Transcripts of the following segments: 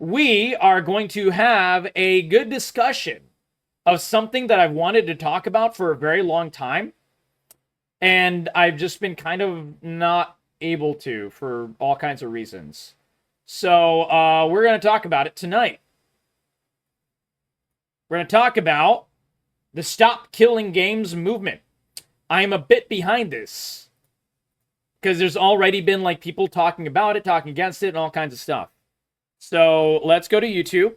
we are going to have a good discussion of something that I've wanted to talk about for a very long time. And I've just been kind of not able to for all kinds of reasons. So we're going to talk about it tonight. We're going to talk about the Stop Killing Games movement. I'm a bit behind this because there's already been like people talking about it, talking against it, and all kinds of stuff. So let's go to YouTube.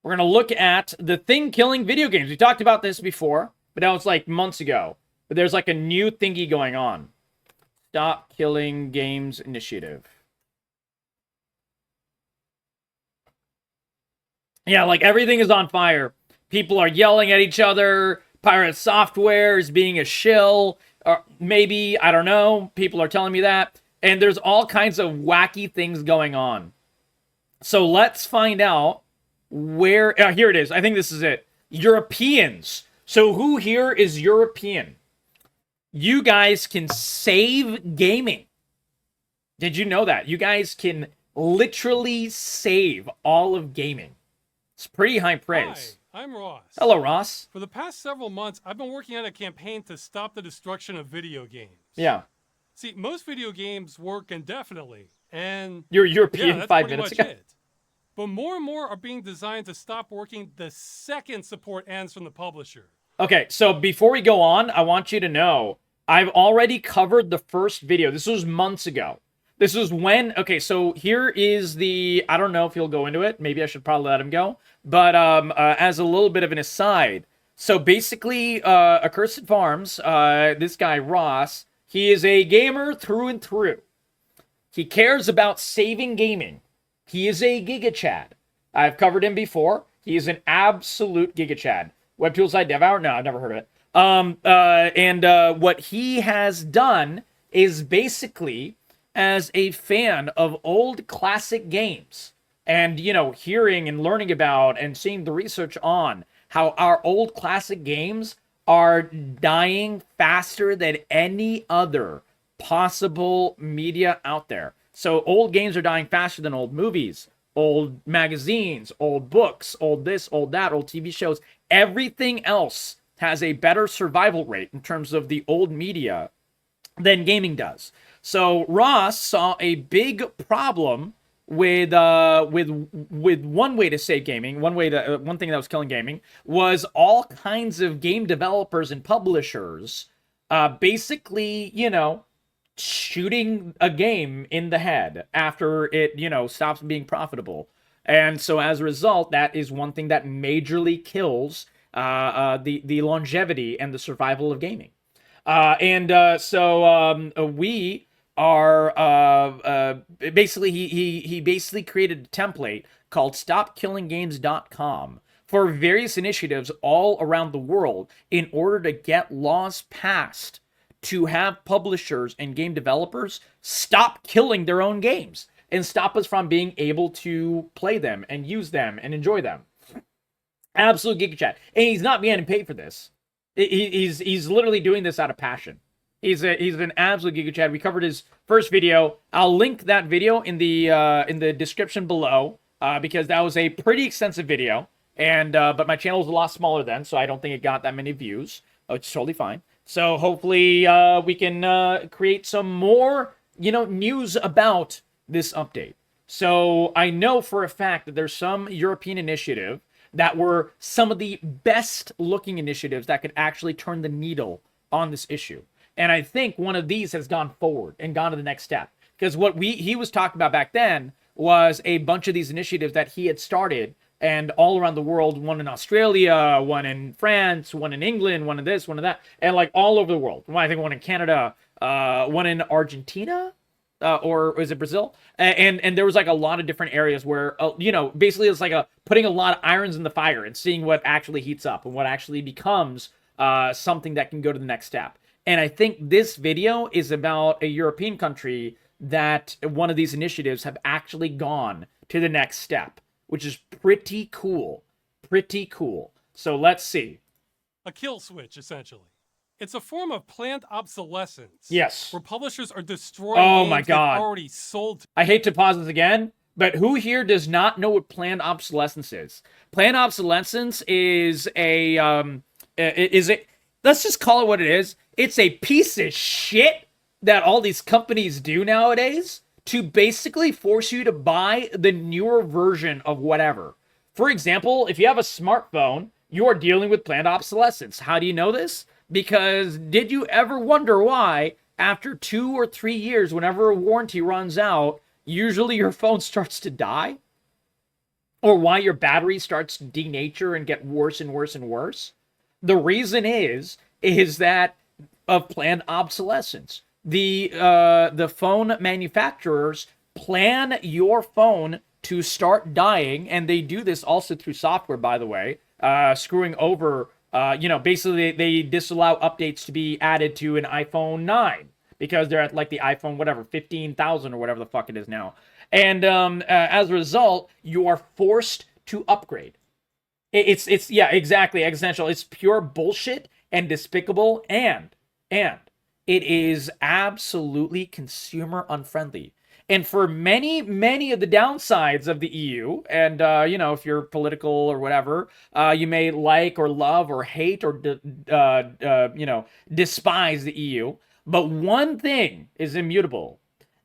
We're going to look at the thing killing video games. We talked about this before, but that was like months ago. But there's like a new thingy going on. Stop Killing Games Initiative. Yeah, like everything is on fire. People are yelling at each other. Pirate Software is being a shill. Or maybe, I don't know. People are telling me that. And there's all kinds of wacky things going on. So let's find out where... here it is. I think this is it. Europeans. So who here is European? You guys can save gaming. Did you know that? You guys can literally save all of gaming. It's pretty high praise. Hi, I'm Ross. Hello, Ross. For the past several months, I've been working on a campaign to stop the destruction of video games. Yeah. See, most video games work indefinitely, and You're European that's 5 pretty minutes much ago. it. But more and more are being designed to stop working the second support ends from the publisher. Okay, so before we go on, I want you to know, I've already covered the first video. This was months ago. This was when, okay, so here is the, I don't know if he'll go into it. Maybe I should probably let him go. But as a little bit of an aside, so basically, Accursed Farms, this guy, Ross, he is a gamer through and through. He cares about saving gaming. He is a Giga Chad. I've covered him before. He is an absolute Giga Chad. WebTools I Devour? No, I've never heard of it. What he has done is basically, as a fan of old classic games, and, you know, hearing and learning about and seeing the research on how our old classic games are dying faster than any other possible media out there. So old games are dying faster than old movies, old magazines, old books, old this, old that, old TV shows. Everything else has a better survival rate in terms of the old media than gaming does. So Ross saw a big problem with one way to save gaming. One thing that was killing gaming was all kinds of game developers and publishers, basically, you know, shooting a game in the head after it, you know, stops being profitable. And so as a result, that is one thing that majorly kills the longevity and the survival of gaming. So we are basically he basically created a template called stopkillinggames.com for various initiatives all around the world in order to get laws passed to have publishers and game developers stop killing their own games and stop us from being able to play them and use them and enjoy them. Absolute Giga Chat. And he's not being paid for this. He's literally doing this out of passion. He's an absolute Giga Chad. We covered his first video. I'll link that video in the description below because that was a pretty extensive video. And but my channel was a lot smaller then, so I don't think it got that many views. Oh, it's totally fine. So hopefully we can create some more, you know, news about this update. So I know for a fact that there's some European initiative that were some of the best looking initiatives that could actually turn the needle on this issue. And I think one of these has gone forward and gone to the next step. Because what he was talking about back then was a bunch of these initiatives that he had started and all around the world, one in Australia, one in France, one in England, one in this, one in that, and like all over the world. I think one in Canada, one in Argentina, or is it Brazil? And there was like a lot of different areas where, you know, basically it's like putting a lot of irons in the fire and seeing what actually heats up and what actually becomes something that can go to the next step. And I think this video is about a European country that one of these initiatives have actually gone to the next step, which is pretty cool. Pretty cool. So let's see. A kill switch, essentially. It's a form of planned obsolescence. Yes. Where publishers are destroying Oh games my God. they've already sold. I hate to pause this again, But who here does not know what planned obsolescence is? Planned obsolescence is let's just call it what it is. It's a piece of shit that all these companies do nowadays to basically force you to buy the newer version of whatever. For example, if you have a smartphone, you are dealing with planned obsolescence. How do you know this? Because did you ever wonder why, after 2 or 3 years, whenever a warranty runs out, usually your phone starts to die? Or why your battery starts to denature and get worse and worse and worse? The reason is that of planned obsolescence. The phone manufacturers plan your phone to start dying, and they do this also through software, by the way, screwing over. Basically they disallow updates to be added to an iPhone 9 because they're at like the iPhone whatever 15,000 or whatever the fuck it is now, and as a result, you are forced to upgrade. It's yeah, exactly, existential. It's pure bullshit and despicable, and it is absolutely consumer unfriendly. And for many of the downsides of the EU, and if you're political or whatever, you may like or love or hate or despise the EU. But one thing is immutable: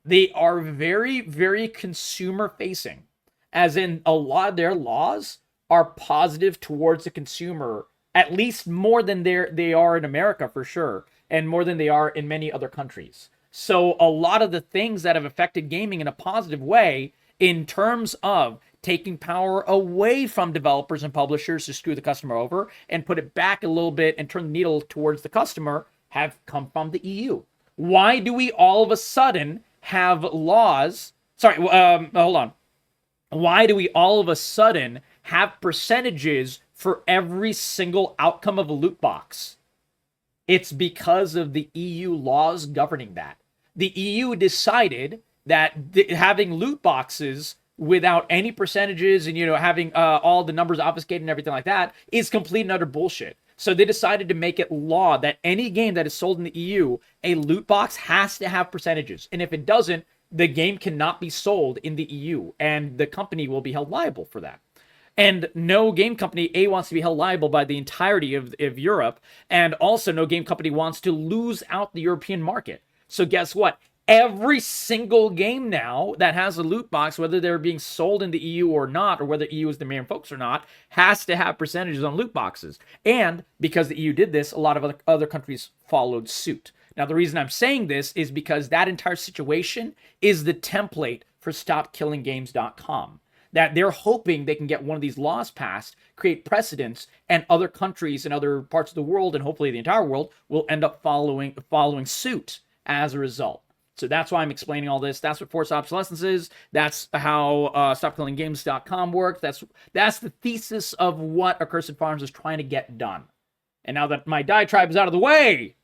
they are very, very consumer facing, as in a lot of their laws are positive towards the consumer, at least more than they are in America for sure, and more than they are in many other countries. So a lot of the things that have affected gaming in a positive way, in terms of taking power away from developers and publishers to screw the customer over and put it back a little bit and turn the needle towards the customer, have come from the EU. Why do we all of a sudden have laws? Sorry, hold on. Why do we all of a sudden have percentages for every single outcome of a loot box? It's because of the EU laws governing that. The EU decided that having loot boxes without any percentages and having all the numbers obfuscated and everything like that is complete and utter bullshit. So they decided to make it law that any game that is sold in the EU, a loot box has to have percentages. And if it doesn't, the game cannot be sold in the EU, and the company will be held liable for that. And no game company, wants to be held liable by the entirety of Europe, and also no game company wants to lose out the European market. So guess what? Every single game now that has a loot box, whether they're being sold in the EU or not, or whether EU is the main focus or not, has to have percentages on loot boxes. And because the EU did this, a lot of other countries followed suit. Now, the reason I'm saying this is because that entire situation is the template for StopKillingGames.com. That they're hoping they can get one of these laws passed, create precedents, and other countries and other parts of the world, and hopefully the entire world, will end up following suit as a result. So that's why I'm explaining all this. That's what forced obsolescence is. That's how StopKillingGames.com works. That's the thesis of what Accursed Farms is trying to get done. And now that my diatribe is out of the way,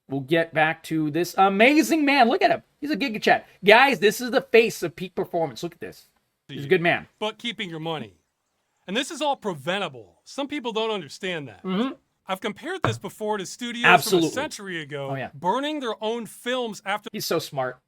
we'll get back to this amazing man. Look at him. He's a Giga Chat. Guys, this is the face of peak performance. Look at this. He's a good man. But keeping your money. And this is all preventable. Some people don't understand that. Mm-hmm. I've compared this before to studios Absolutely. from a century ago yeah. burning their own films after He's so smart.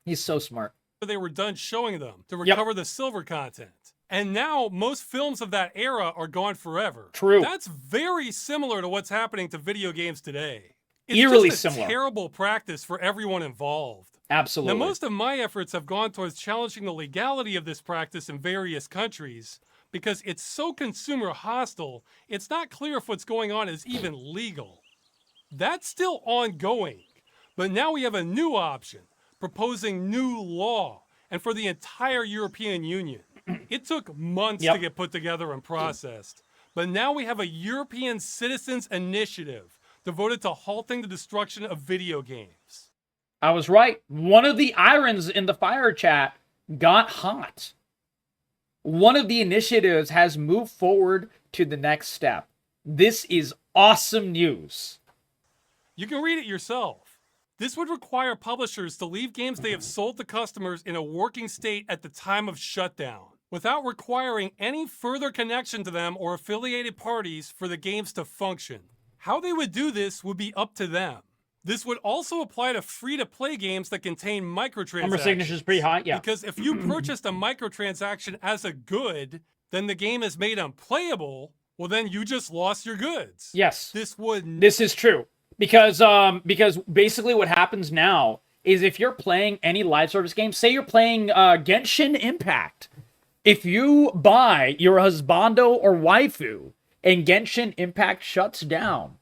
He's so smart. they were done showing them to recover the silver content. And now most films of that era are gone forever. True. That's very similar to what's happening to video games today. It's Eerily just a similar. terrible practice for everyone involved. Absolutely. Now, most of my efforts have gone towards challenging the legality of this practice in various countries because it's so consumer hostile, it's not clear if what's going on is even legal. That's still ongoing, but now we have a new option, proposing new law, and for the entire European Union. It took months to get put together and processed, but now we have a European Citizens Initiative devoted to halting the destruction of video games. I was right. One of the irons in the fire chat got hot. One of the initiatives has moved forward to the next step. This is awesome news. You can read it yourself. This would require publishers to leave games they have sold to customers in a working state at the time of shutdown, without requiring any further connection to them or affiliated parties for the games to function. How they would do this would be up to them. This would also apply to free-to-play games that contain microtransactions. Number of signatures is pretty high, yeah. Because if you purchased a microtransaction as a good, then the game is made unplayable, well then you just lost your goods. Yes. This is true. Because basically what happens now is if you're playing any live service game, say you're playing Genshin Impact, if you buy your husbando or waifu and Genshin Impact shuts down,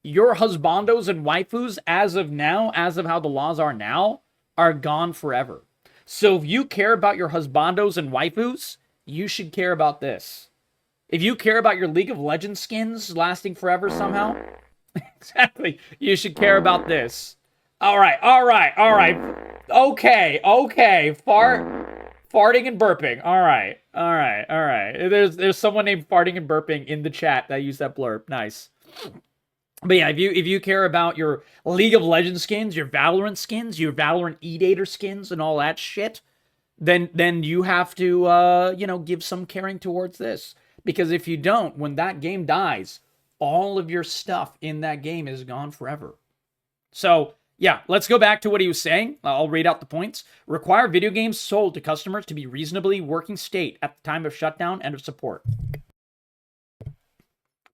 your husbandos and waifus, as of now, as of how the laws are now, are gone forever. So if you care about your husbandos and waifus, you should care about this. If you care about your League of Legends skins lasting forever somehow, exactly, you should care about this. All right. Okay. Farting and burping. All right. There's someone named Farting and Burping in the chat that used that blurb. Nice. But yeah, if you care about your League of Legends skins, your Valorant skins, your Valorant Edator skins, and all that shit, then you have to give some caring towards this. Because if you don't, when that game dies, all of your stuff in that game is gone forever. So yeah, let's go back to what he was saying. I'll read out the points. Require video games sold to customers to be reasonably working state at the time of shutdown and of support.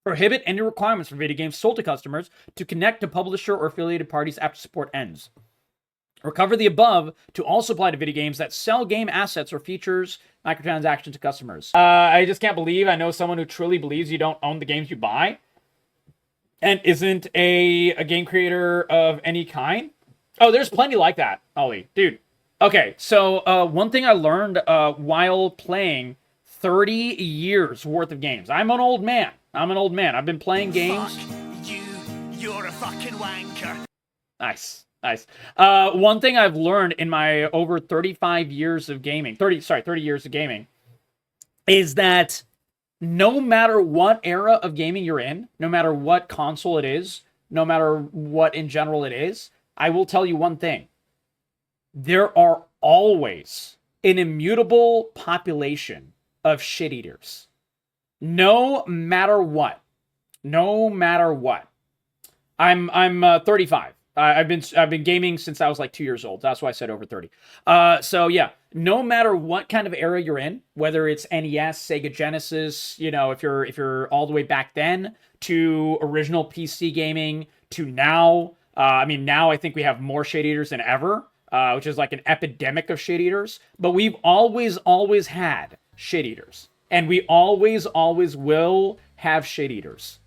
Prohibit any requirements for video games sold to customers to connect to publisher or affiliated parties after support ends. Recover the above to also apply to video games that sell game assets or features microtransactions to customers. I just can't believe I know someone who truly believes you don't own the games you buy and isn't a game creator of any kind. Oh, there's plenty like that, Ollie. Dude. Okay, so one thing I learned while playing 30 years worth of games. I'm an old man. I've been playing games. Fuck you. You're a fucking wanker. Nice. One thing I've learned in my over 35 years of gaming, 30 years of gaming, is that no matter what era of gaming you're in, no matter what console it is, no matter what in general it is, I will tell you one thing. There are always an immutable population of shit eaters. No matter what. I'm 35. I've been gaming since I was like 2 years old. That's why I said over 30. So yeah, no matter what kind of era you're in, whether it's NES, Sega Genesis, if you're all the way back then to original PC gaming to now. Now I think we have more shit eaters than ever, which is like an epidemic of shit eaters. But we've always had shit eaters, and we always will have shit eaters.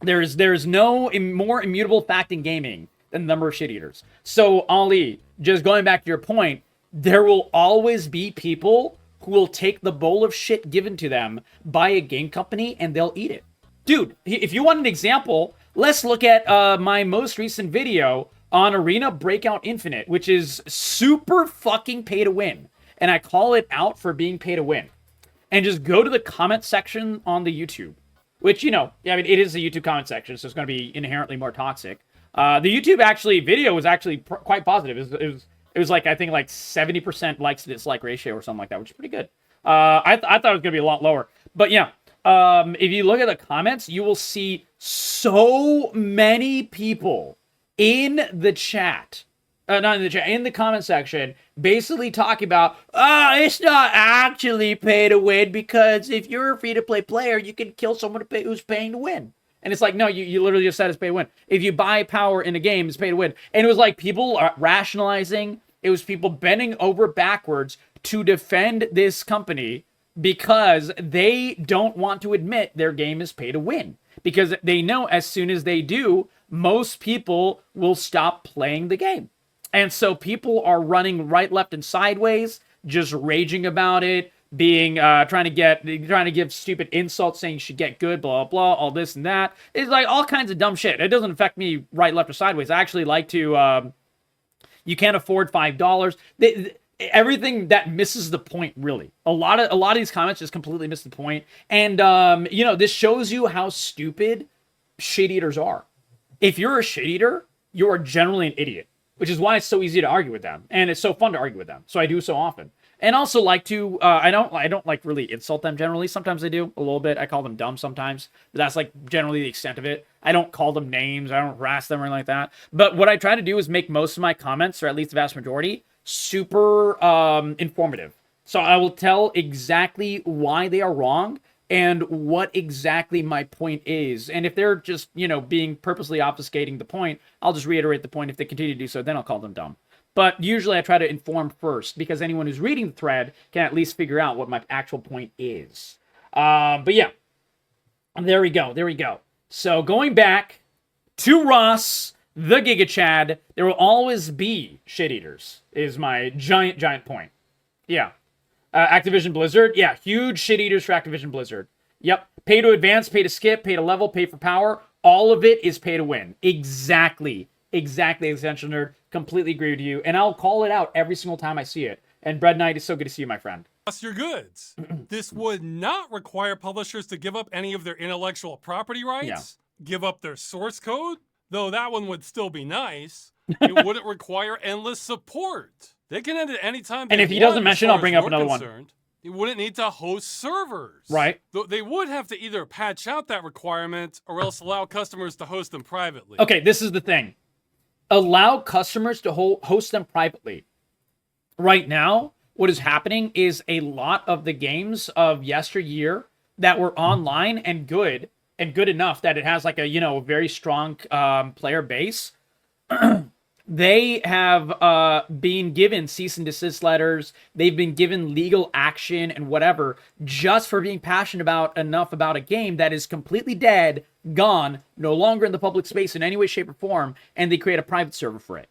There's no more immutable fact in gaming than the number of shit eaters. So, Ali, just going back to your point, there will always be people who will take the bowl of shit given to them by a game company and they'll eat it. Dude, if you want an example, let's look at my most recent video on Arena Breakout Infinite, which is super fucking pay to win. And I call it out for being pay to win. And just go to the comment section on the YouTube. Which, it is a YouTube comment section, so it's going to be inherently more toxic. The YouTube video was actually quite positive. It was like, I think like 70% likes to dislike ratio or something like that, which is pretty good. I thought it was going to be a lot lower. But yeah, if you look at the comments, you will see so many people in the chat. In the comment section, basically talking about, it's not actually pay to win because if you're a free-to-play player, you can kill someone who's paying to win. And it's like, no, you literally just said it's pay to win. If you buy power in a game, it's pay to win. And it was like people rationalizing. It was people bending over backwards to defend this company because they don't want to admit their game is pay to win. Because they know as soon as they do, most people will stop playing the game. And so people are running right, left, and sideways, just raging about it, trying to give stupid insults saying you should get good, blah, blah, all this and that. It's like all kinds of dumb shit. It doesn't affect me right, left, or sideways. I actually like to, you can't afford $5. Everything that misses the point, really. A lot of these comments just completely miss the point. And, this shows you how stupid shit eaters are. If you're a shit eater, you're generally an idiot. Which is why it's so easy to argue with them. And it's so fun to argue with them. So I do so often. and also like to I don't like really insult them generally. Sometimes I do a little bit. I call them dumb sometimes, but that's like generally the extent of it. I don't call them names. I don't harass them or anything like that. But what I try to do is make most of my comments, or at least the vast majority, super informative. So I will tell exactly why they are wrong and what exactly my point is. And if they're just, being purposely obfuscating the point, I'll just reiterate the point. If they continue to do so, then I'll call them dumb. But usually I try to inform first because anyone who's reading the thread can at least figure out what my actual point is. But yeah, there we go. There we go. So going back to Ross, the Giga Chad, there will always be shit eaters, is my giant point. Yeah. Activision Blizzard, yeah, huge shit eaters for Activision Blizzard. Yep, pay to advance, pay to skip, pay to level, pay for power. All of it is pay to win. Exactly, Essential Nerd. Completely agree with you, and I'll call it out every single time I see it. And Bread Knight, is so good to see you, my friend. Plus your goods. This would not require publishers to give up any of their intellectual property rights, give up their source code, though that one would still be nice. It wouldn't require endless support. They can end at any time. And if he doesn't mention, I'll bring up another one. You wouldn't need to host servers. Right. Though they would have to either patch out that requirement or else allow customers to host them privately. Okay, this is the thing. Allow customers to host them privately. Right now, what is happening is a lot of the games of yesteryear that were online and good enough that it has like a very strong player base. They have been given cease and desist letters. They've been given legal action and whatever just for being passionate enough about a game that is completely dead, gone, no longer in the public space in any way, shape, or form, and they create a private server for it.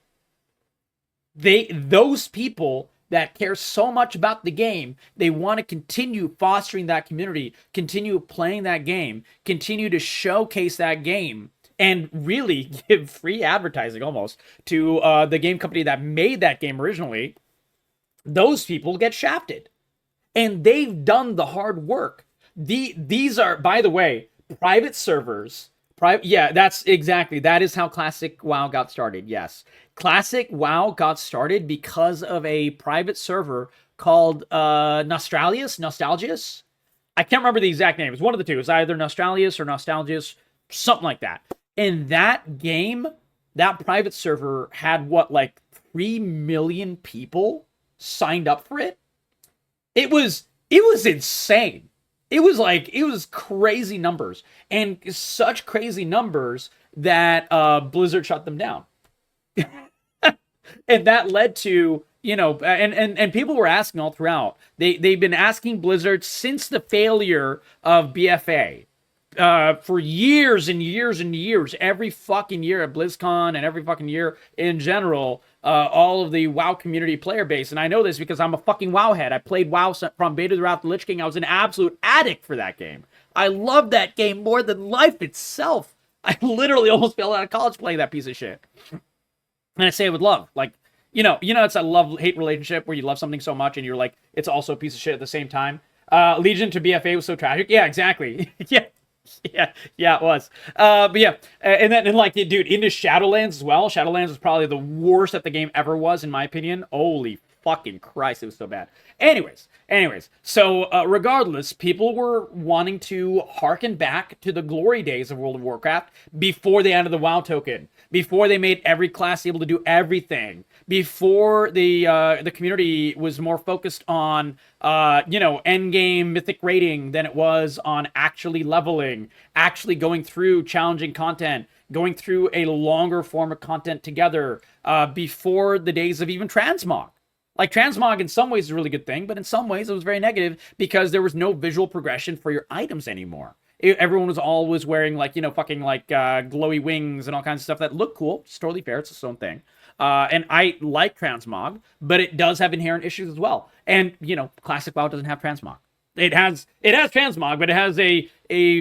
Those people that care so much about the game, they want to continue fostering that community, continue playing that game, continue to showcase that game, and really give free advertising almost to the game company that made that game originally. Those people get shafted. And they've done the hard work. These are, by the way, private servers. Yeah, that's exactly. That is how Classic WoW got started, yes. Classic WoW got started because of a private server called Nostalgius. I can't remember the exact name. It's one of the two. It's either Nostalgius or Nostalgius, something like that. And that game, that private server had 3 million people signed up for it. It was insane. It was crazy numbers, and such crazy numbers that Blizzard shut them down. And that led to, and people were asking all throughout. They've been asking Blizzard since the failure of BFA. For years and years and years, every fucking year at BlizzCon and every fucking year in general, all of the WoW community player base, and I know this because I'm a fucking WoW head. I played WoW from beta throughout the Lich King. I was an absolute addict for that game. I loved that game more than life itself. I literally almost fell out of college playing that piece of shit. And I say it with love. It's a love-hate relationship where you love something so much and you're like, it's also a piece of shit at the same time. Legion to BFA was so tragic. Yeah, exactly. Yeah, it was. But yeah, and dude, into Shadowlands as well. Shadowlands was probably the worst that the game ever was, in my opinion. Holy fucking Christ, it was so bad. Anyways, so regardless, people were wanting to harken back to the glory days of World of Warcraft before they added the WoW token, before they made every class able to do everything, before the community was more focused on end game mythic rating than it was on actually leveling, actually going through challenging content, going through a longer form of content together, before the days of even transmog. Like, transmog in some ways is a really good thing, but in some ways it was very negative because there was no visual progression for your items anymore. Everyone was always wearing glowy wings and all kinds of stuff that look cool. It's totally fair. It's its own thing. And I like transmog, but it does have inherent issues as well. And, Classic WoW doesn't have transmog. It has transmog, but it has a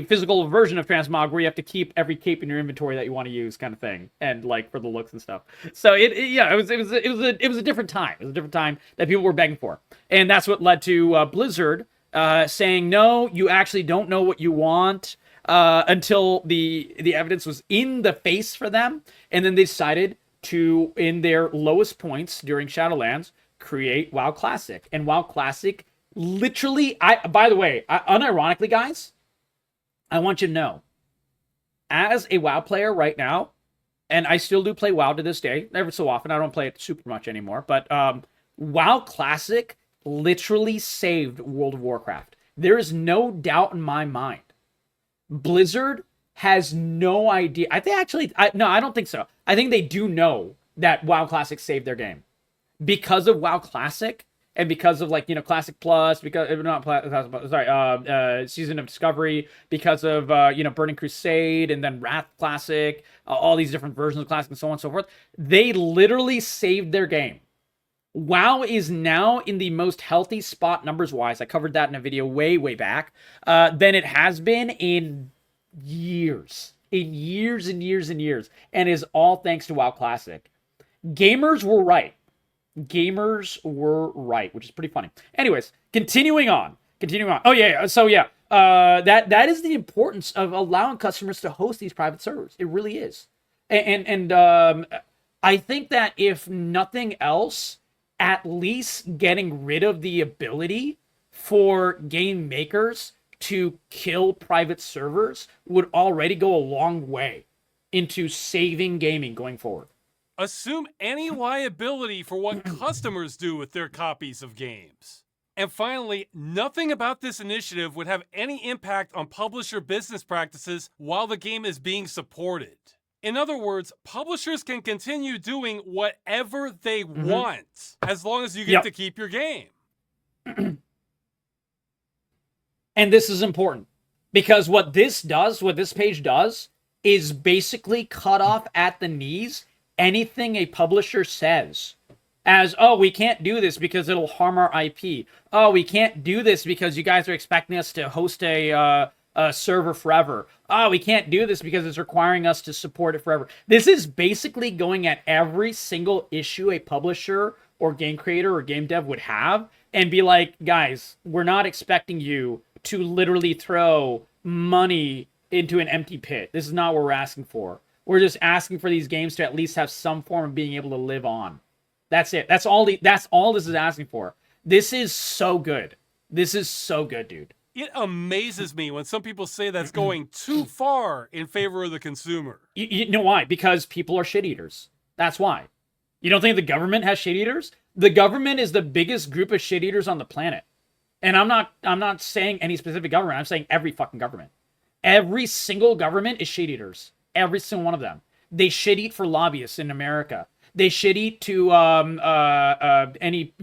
physical version of transmog where you have to keep every cape in your inventory that you want to use, kind of thing, and for the looks and stuff. So it was a different time. It was a different time that people were begging for, and that's what led to Blizzard saying, no, you actually don't know what you want, until the evidence was in the face for them, and then they decided to, in their lowest points during Shadowlands, create WoW Classic. And WoW Classic literally, by the way, unironically, guys, I want you to know, as a WoW player right now, and I still do play WoW to this day, never so often, I don't play it super much anymore, but WoW Classic literally saved World of Warcraft. There is no doubt in my mind. Blizzard has no idea. I think actually, no, I don't think so. I think they do know that WoW Classic saved their game. Because of WoW Classic, and because of, like, you know, Classic Plus, because, not sorry, Season of Discovery, because of, you know, Burning Crusade, and then Wrath Classic, all these different versions of Classic, and so on and so forth, they literally saved their game. WoW is now in the most healthy spot numbers-wise, I covered that in a video way, way back, than it has been in years. In years and years and years. And is all thanks to WoW Classic. Gamers were right. Gamers were right, which is pretty funny. Anyways, continuing on. Oh, yeah. So, yeah. That is the importance of allowing customers to host these private servers. It really is. And I think that if nothing else, at least getting rid of the ability for game makers to kill private servers would already go a long way into saving gaming going forward. Assume any liability for what customers do with their copies of games. And finally, nothing about this initiative would have any impact on publisher business practices while the game is being supported. In other words, publishers can continue doing whatever they want as long as you get to keep your game. And this is important because what this page does, is basically cut off at the knees anything a publisher says. As, oh, we can't do this because it'll harm our IP. Oh, we can't do this because you guys are expecting us to host a server forever. Oh, we can't do this because it's requiring us to support it forever. This is basically going at every single issue a publisher or game creator or game dev would have and be like, guys, we're not expecting you to literally throw money into an empty pit. This is not what we're asking for. We're just asking for these games to at least have some form of being able to live on. That's it. That's all this is asking for. This is so good. This is so good, dude. It amazes me when some people say that's going too far in favor of the consumer. You know why? Because people are shit eaters. That's why. You don't think the government has shit eaters? The government is the biggest group of shit eaters on the planet. And I'm not saying any specific government. I'm saying every fucking government. Every single government is shit eaters. Every single one of them. They shit eat for lobbyists in America. They shit eat to any,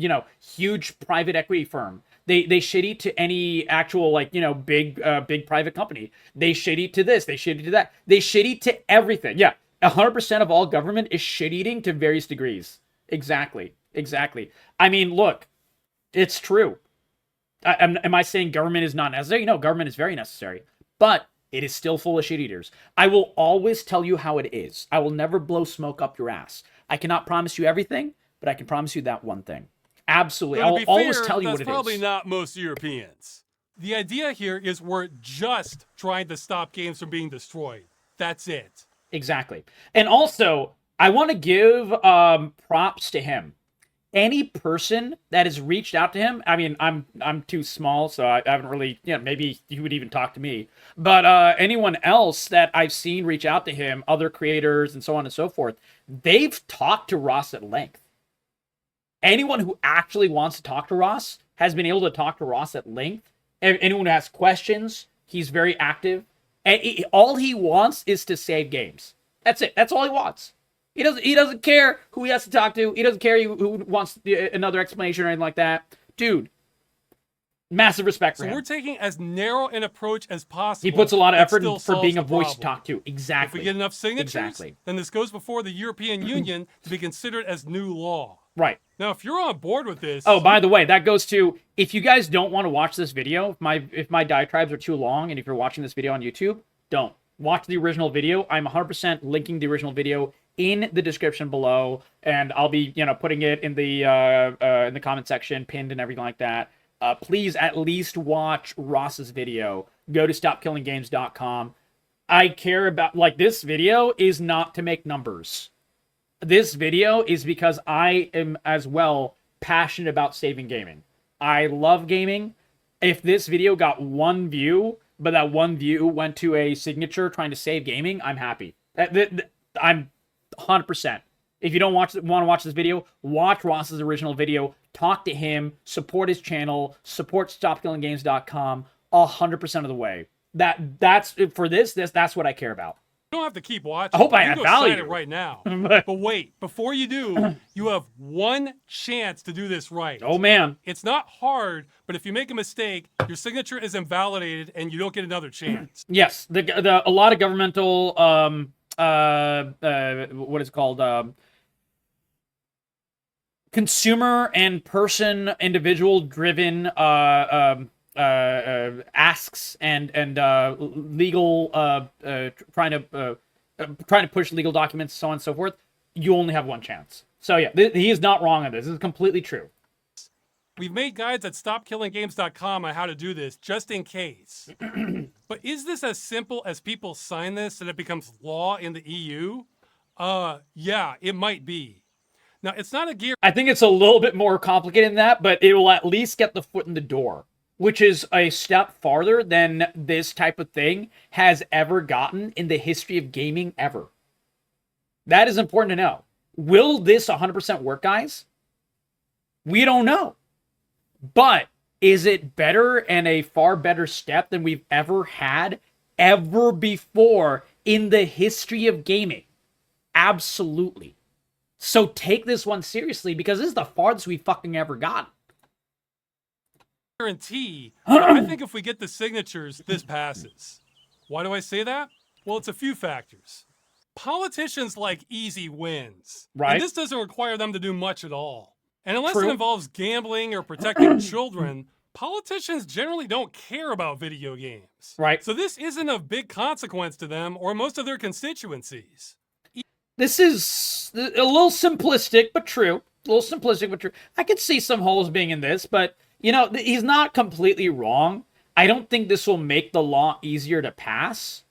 huge private equity firm. They shit eat to any actual, big private company. They shit eat to this. They shit eat to that. They shit eat to everything. Yeah, 100% of all government is shit eating to various degrees. Exactly. I mean, look, it's true. Am I saying government is not necessary? No, government is very necessary. But it is still full of shit eaters. I will always tell you how it is. I will never blow smoke up your ass. I cannot promise you everything, but I can promise you that one thing. Absolutely. I will always tell you what it is. That's probably not most Europeans. The idea here is we're just trying to stop games from being destroyed. That's it. Exactly. And also, I want to give props to him. Any person that has reached out to him, I mean, I'm too small, so I haven't really, maybe he would even talk to me. But anyone else that I've seen reach out to him, other creators and so on and so forth, they've talked to Ross at length. Anyone who actually wants to talk to Ross has been able to talk to Ross at length. Anyone who has questions, he's very active. And all he wants is to save games. That's it. That's all he wants. He doesn't care who he has to talk to. He doesn't care who wants another explanation or anything like that. Dude, massive respect for him. So we're taking as narrow an approach as possible. He puts a lot of effort for being a voice to talk to. Exactly. If we get enough signatures, then this goes before the European Union to be considered as new law. Right. Now, if you're on board with this... Oh, by the way, that goes to, if you guys don't want to watch this video, if my diatribes are too long, and if you're watching this video on YouTube, don't. Watch the original video. I'm 100% linking the original video in the description below, and I'll be, putting it in the comment section, pinned and everything like that. Please at least watch Ross's video. Go to stopkillinggames.com. I care about, this video is not to make numbers. This video is because I am as well passionate about saving gaming. I love gaming. If this video got 1 view, but that 1 view went to a signature trying to save gaming, I'm happy. I'm 100%. If you don't want to watch this video, watch Ross's original video, talk to him, support his channel, support StopKillingGames.com 100% of the way. That's what I care about. You don't have to keep watching. I hope I You add go value. sign it right now. But wait, before you do, you have 1 chance to do this right. Oh man. It's not hard, but if you make a mistake, your signature is invalidated and you don't get another chance. Yes, a lot of governmental what is it called, consumer and individual driven asks and legal trying to push legal documents, so on and so forth. You only have 1 chance. So yeah, he is not wrong on this. This is completely true. We've made guides at stopkillinggames.com on how to do this, just in case. But is this as simple as people sign this and it becomes law in the EU? Yeah, it might be. Now, it's not a guarantee. I think it's a little bit more complicated than that, but it will at least get the foot in the door, which is a step farther than this type of thing has ever gotten in the history of gaming ever. That is important to know. Will this 100% work, guys? We don't know. But is it better and a far better step than we've ever had ever before in the history of gaming? Absolutely. So take this one seriously, because this is the farthest we've fucking ever gotten. Guarantee. I think if we get the signatures, this passes. Why do I say that? Well, it's a few factors. Politicians like easy wins. Right. And this doesn't require them to do much at all. And unless True. it involves gambling or protecting children, politicians generally don't care about video games. Right. So this isn't of big consequence to them or most of their constituencies. This is a little simplistic, but true. A little simplistic, but true. I could see some holes being in this, but, you know, he's not completely wrong. I don't think this will make the law easier to pass,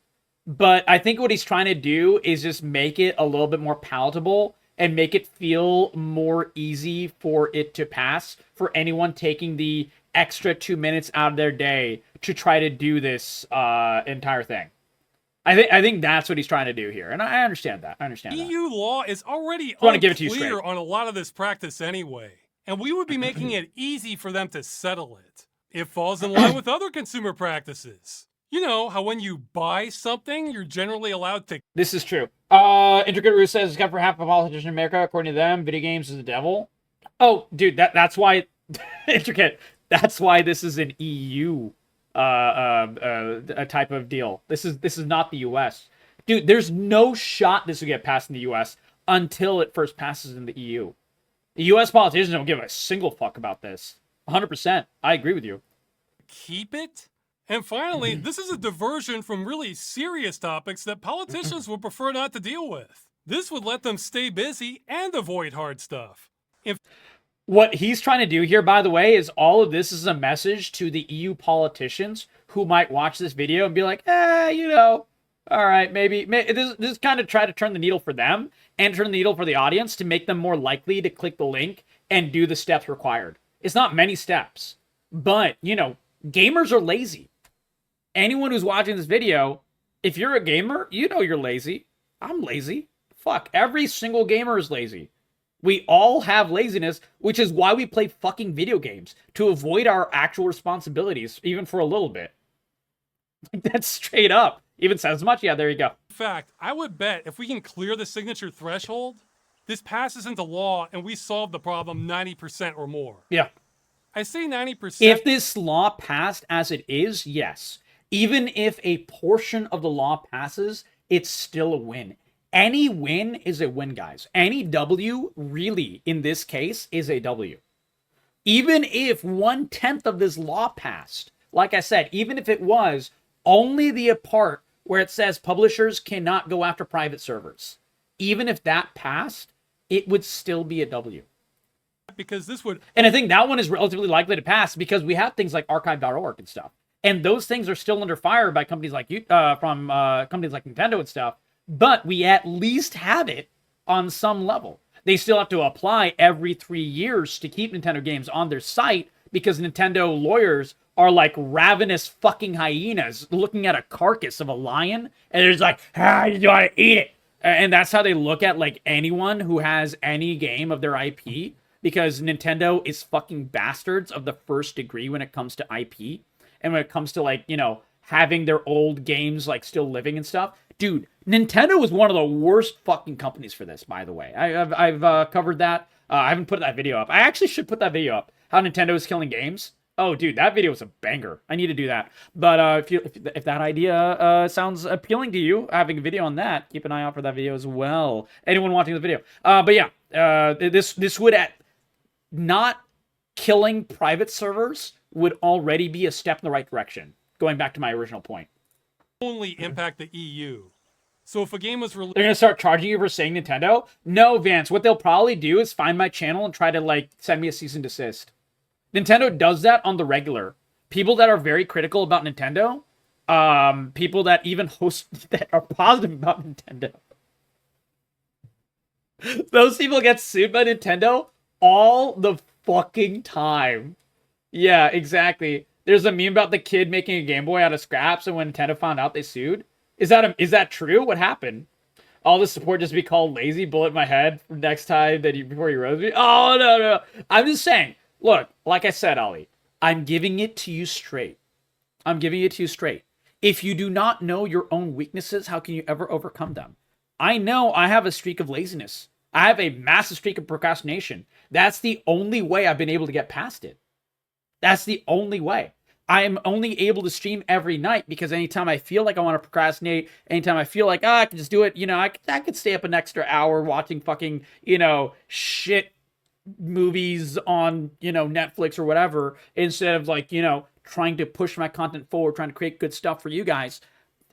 but I think what he's trying to do is just make it a little bit more palatable and make it feel more easy for it to pass for anyone taking the extra 2 minutes out of their day to try to do this entire thing. I think that's what he's trying to do here, and I understand that. EU law is already want to give it to you unclear straight. on a lot of this practice anyway, and we would be making it easy for them to settle it. It falls in line with other consumer practices. You know, how when you buy something, you're generally allowed to... This is true. Intricate Roo says, except for half of politicians in America, according to them, video games is the devil. Oh, dude, that's why... Intricate, that's why this is an EU a type of deal. This is not the US. Dude, there's no shot this will get passed in the US until it first passes in the EU. The US politicians don't give a single fuck about this. 100%. I agree with you. keep it? And finally, this is a diversion from really serious topics that politicians would prefer not to deal with. This would let them stay busy and avoid hard stuff. What he's trying to do here, by the way, is all of this is a message to the EU politicians who might watch this video and be like, all right, maybe this kind of try to turn the needle for them and turn the needle for the audience to make them more likely to click the link and do the steps required. It's not many steps, but, gamers are lazy. Anyone who's watching this video, if you're a gamer, you're lazy. I'm lazy. Fuck, every single gamer is lazy. We all have laziness, which is why we play fucking video games, to avoid our actual responsibilities, even for a little bit. That's straight up. Even says as much. Yeah, there you go. In fact, I would bet if we can clear the signature threshold, this passes into law and we solve the problem 90% or more. Yeah. I say 90%. If this law passed as it is, yes. Even if a portion of the law passes, it's still a win. Any win is a win, guys. Any W, really, in this case, is a W. Even if 1/10 of this law passed, like I said, even if it was only the part where it says publishers cannot go after private servers, even if that passed, it would still be a W. Because this would... And I think that one is relatively likely to pass because we have things like archive.org and stuff. And those things are still under fire by companies like companies like Nintendo and stuff. But we at least have it on some level. they still have to apply every 3 years to keep Nintendo games on their site because Nintendo lawyers are like ravenous fucking hyenas looking at a carcass of a lion and they're just like, you want to eat it. And that's how they look at like anyone who has any game of their IP, because Nintendo is fucking bastards of the first degree when it comes to IP and when it comes to like, you know, having their old games like still living and stuff. Dude, Nintendo was one of the worst fucking companies for this, by the way. I've covered that. I haven't put that video up. I actually should put that video up. How Nintendo is killing games. Oh, dude, that video was a banger. I need to do that. But if that idea sounds appealing to you, having a video on that, keep an eye out for that video as well. Anyone watching the video. But yeah, this would not killing private servers would already be a step in the right direction. Going back to my original point. Only impact the EU. So if a game was released, They're going to start charging you for saying Nintendo? No, Vance. What they'll probably do is find my channel and try to, like, send me a cease and desist. Nintendo does that on the regular. People that are very critical about Nintendo, people that even host that are positive about Nintendo, those people get sued by Nintendo all the fucking time. Yeah, exactly. There's a meme about the kid making a Game Boy out of scraps, and when Nintendo found out, they sued. Is that true? What happened? All the support just be called lazy. Bullet in my head for next time before you roast me. Oh no. I'm just saying. Look, like I said, Ollie, I'm giving it to you straight. If you do not know your own weaknesses, how can you ever overcome them? I know I have a streak of laziness. I have a massive streak of procrastination. That's the only way I've been able to get past it. That's the only way. I am only able to stream every night because anytime I feel like I want to procrastinate, anytime I feel like, I can just do it, I could stay up an extra hour watching fucking, shit movies on, Netflix or whatever, instead of like, trying to push my content forward, trying to create good stuff for you guys.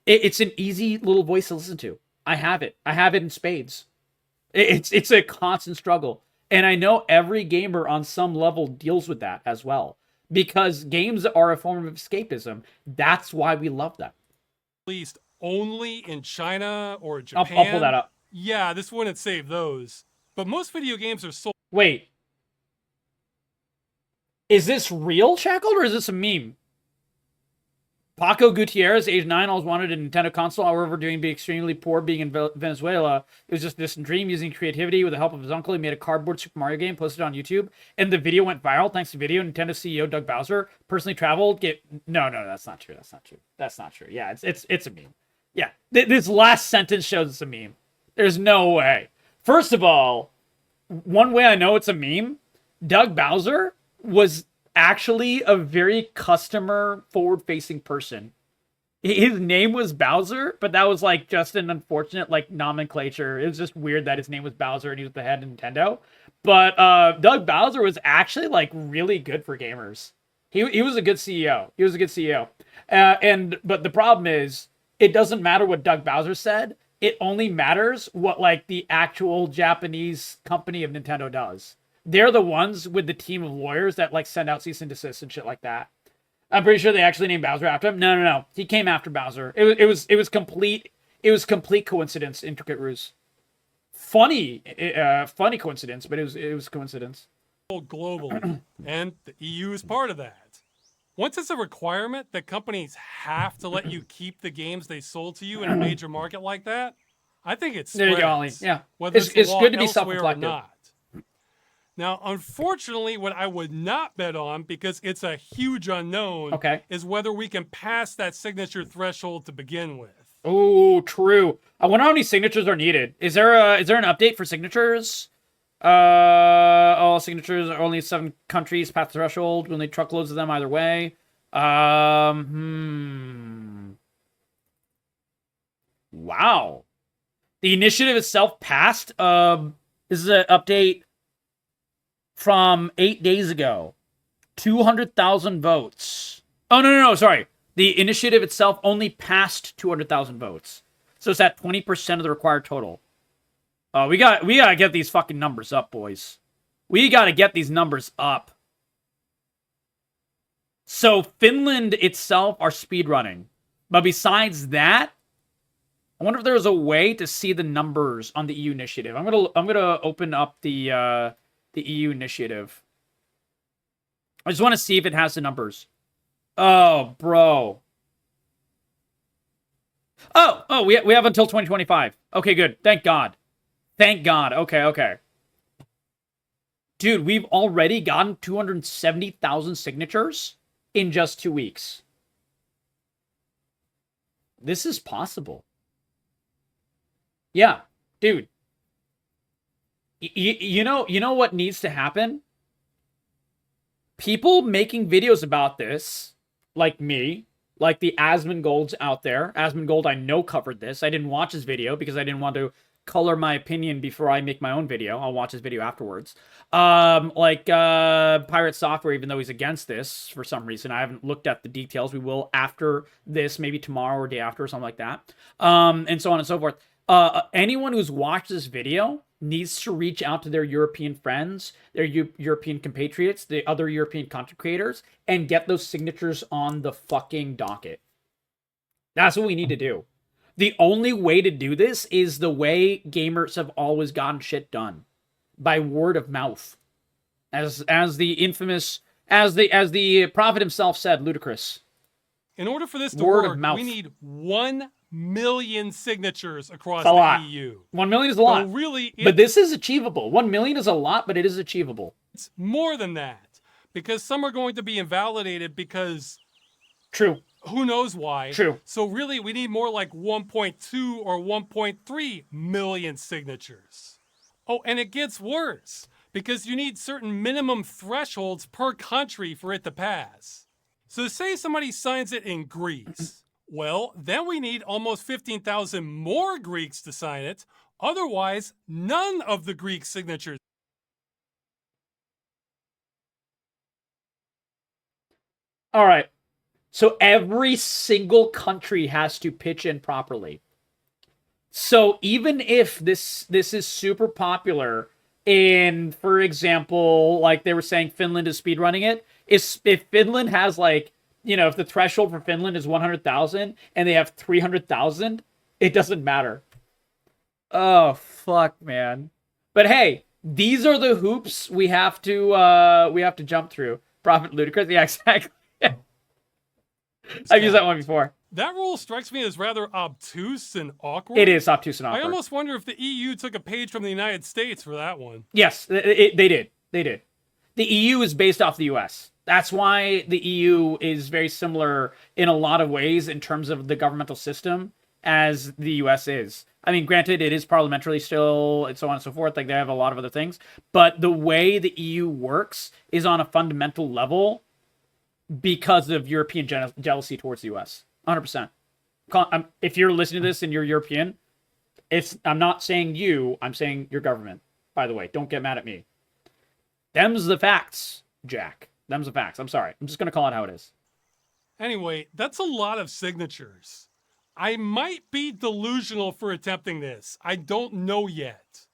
It's an easy little voice to listen to. I have it in spades. It's a constant struggle. And I know every gamer on some level deals with that as well. Because games are a form of escapism. That's why we love them. Released only in China or Japan. I'll pull that up. Yeah, this wouldn't save those. But most video games are sold. Wait. Is this real, Shackled, or is this a meme? Paco Gutierrez, age 9, always wanted a Nintendo console, however, doing being extremely poor being in Venezuela. It was just a distant dream. Using creativity with the help of his uncle, he made a cardboard Super Mario game, posted it on YouTube, and the video went viral thanks to video. Nintendo CEO Doug Bowser personally traveled. No, that's not true. That's not true. Yeah, it's a meme. Yeah, this last sentence shows it's a meme. There's no way. First of all, one way I know it's a meme, Doug Bowser was actually a very customer forward-facing person. His name was Bowser, but that was like just an unfortunate like nomenclature. It was just weird that his name was Bowser and he was the head of Nintendo. But Doug Bowser was actually like really good for gamers. He was a good CEO. But the problem is, it doesn't matter what Doug Bowser said. It only matters what like the actual Japanese company of Nintendo does. They're the ones with the team of lawyers that like send out cease and desist and shit like that. I'm pretty sure they actually named Bowser after him. No. He came after Bowser. It was complete coincidence, intricate ruse. Funny coincidence, but it was coincidence. Globally, and the EU is part of that. Once it's a requirement that companies have to let you keep the games they sold to you in a major market like that, I think it's there you go, Ollie. Yeah, whether it's good to be elsewhere or self-reflective. not. Now, unfortunately, what I would not bet on, because it's a huge unknown, is whether we can pass that signature threshold to begin with. Oh, true. I wonder how many signatures are needed. Is there an update for signatures? All signatures are only 7 countries pass the threshold. We'll need truckloads of them either way. Wow. The initiative itself passed. This is an update from 8 days ago. 200,000 votes. Oh, no, sorry. The initiative itself only passed 200,000 votes. So it's at 20% of the required total. We gotta get these fucking numbers up, boys. We gotta get these numbers up. So Finland itself are speedrunning. But besides that, I wonder if there's a way to see the numbers on the EU initiative. I'm gonna open up the EU initiative. I just want to see if it has the numbers. Oh, bro. Oh, we have until 2025. Okay, good. Thank God. Thank God. Okay. Dude, we've already gotten 270,000 signatures in just 2 weeks. This is possible. Yeah, dude. You know what needs to happen? People making videos about this, like me, like the Asmongold's out there. Asmongold, I know, covered this. I didn't watch his video because I didn't want to color my opinion before I make my own video. I'll watch his video afterwards. Pirate Software, even though he's against this for some reason. I haven't looked at the details. We will after this, maybe tomorrow or day after or something like that. And so on and so forth. Anyone who's watched this video needs to reach out to their European friends, their European compatriots, the other European content creators, and get those signatures on the fucking docket. That's what we need to do. The only way to do this is the way gamers have always gotten shit done, by word of mouth. As the infamous, as the prophet himself said, ludicrous. In order for this to Word of work, mouth. we need 1 million signatures across It's a lot. the EU. 1 million is a lot. So really, But this is achievable. 1 million is a lot, but it is achievable. it's more than that. Because some are going to be invalidated because True. who knows why. True. So really, we need more like 1.2 or 1.3 million signatures. Oh, and it gets worse because you need certain minimum thresholds per country for it to pass. So say somebody signs it in Greece. Well, then we need almost 15,000 more Greeks to sign it. Otherwise, none of the Greek signatures. All right. So every single country has to pitch in properly. So even if this is super popular in, for example, like they were saying Finland is speedrunning it, if Finland has like, you know, if the threshold for Finland is 100,000 and they have 300,000, it doesn't matter. Oh, fuck, man. But hey, these are the hoops we have to jump through. Prophet Ludicrous, yeah, exactly. I've used that one before. That rule strikes me as rather obtuse and awkward. It is obtuse and I awkward. almost wonder if the EU took a page from the United States for that one. Yes, they did. They did. The EU is based off the US. That's why the EU is very similar in a lot of ways in terms of the governmental system as the US is. I mean, granted, it is parliamentary still, and so on and so forth. Like, they have a lot of other things. But the way the EU works is on a fundamental level because of European jealousy towards the US. 100%. If you're listening to this and you're European, I'm not saying you, I'm saying your government. By the way, don't get mad at me. Them's the facts, Jack. Them's the facts. I'm sorry. I'm just going to call it how it is. Anyway, that's a lot of signatures. I might be delusional for attempting this. I don't know yet.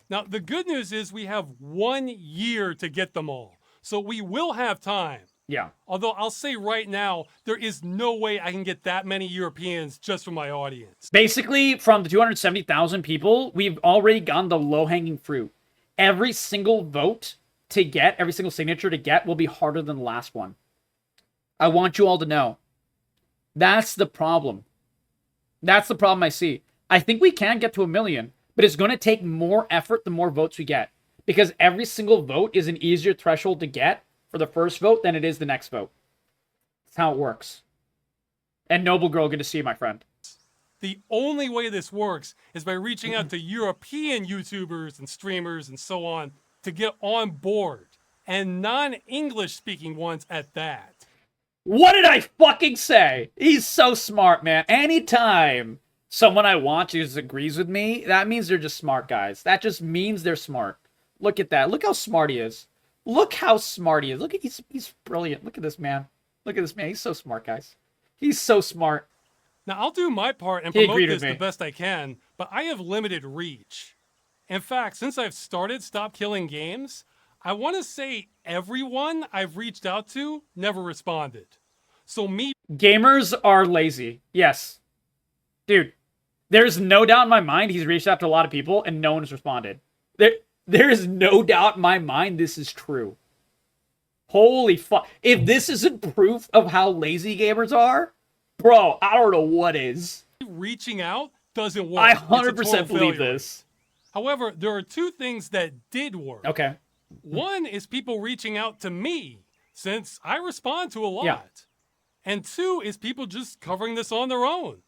Now, the good news is we have 1 year to get them all. So we will have time. Yeah. Although I'll say right now, there is no way I can get that many Europeans just from my audience. Basically, from the 270,000 people, we've already gotten the low-hanging fruit. Every single vote to get, every single signature to get will be harder than the last one. I want you all to know. That's the problem. That's the problem I see. I think we can get to 1 million, but it's going to take more effort the more votes we get. Because every single vote is an easier threshold to get for the first vote than it is the next vote. That's how it works. And Noble Girl, good to see you, my friend. The only way this works is by reaching out to European YouTubers and streamers and so on to get on board, and non-English speaking ones at that. What did I fucking say? He's so smart, man. Anytime someone I watch agrees with me, that means they're just smart guys. That just means they're smart. Look at that. Look how smart he is. Look how smart he is. Look at he's brilliant. Look at this man. Look at this man. He's so smart, guys. He's so smart. Now, I'll do my part and He promote agreed this with me. the best I can, but I have limited reach. In fact, since I've started Stop Killing Games, I want to say everyone I've reached out to never responded. So me Gamers are lazy. Yes. Dude, There's no doubt in my mind he's reached out to a lot of people and no one's responded. There's no doubt in my mind this is true. Holy fuck. If this isn't proof of how lazy gamers are, bro, I don't know what is. Reaching out doesn't work. I It's a 100% total believe failure. this. However, there are two things that did work. Okay. One is people reaching out to me, since I respond to a lot. Yeah. And two is people just covering this on their own.